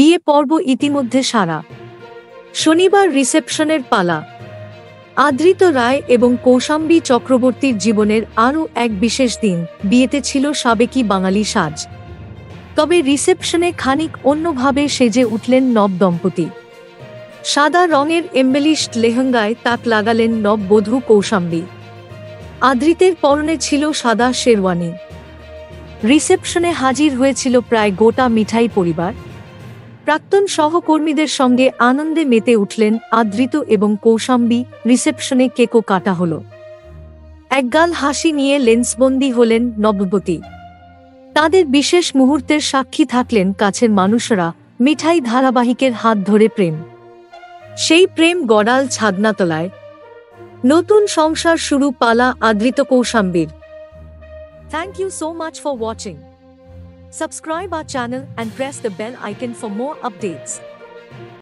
বিয়ে পর্ব ইতিমধ্যে সারা। শনিবার রিসেপশনের পালা। আদৃত রায় এবং কৌশাম্বী চক্রবর্তীর জীবনের আরও এক বিশেষ দিন। বিয়েতে ছিল সাবেকি বাঙালি সাজ, তবে রিসেপশনে খানিক অন্যভাবে সেজে উঠলেন নব দম্পতি। সাদা রঙের এমবেলিশড লেহেঙ্গায় তাক লাগালেন নববধূ কৌশাম্বী। আদৃতের পরনে ছিল সাদা শেরওয়ানি। রিসেপশনে হাজির হয়েছিল প্রায় গোটা মিঠাই পরিবার। প্রাক্তন সহকর্মীদের সঙ্গে আনন্দে মেতে উঠলেন আদৃত এবং কৌশাম্বী। রিসেপশনে কেকও কাটা হল। একগাল হাসি নিয়ে লেন্সবন্দি হলেন নববধূ। তাদের বিশেষ মুহূর্তের সাক্ষী থাকলেন কাছের মানুষরা। মিঠাই ধারাবাহিকের হাত ধরে প্রেম, সেই প্রেম গড়াল ছাদনাতলায়। নতুন সংসার শুরু পালা আদৃত কৌশাম্বীর। Thank you so much for watching. Subscribe our channel and press the bell icon for more updates.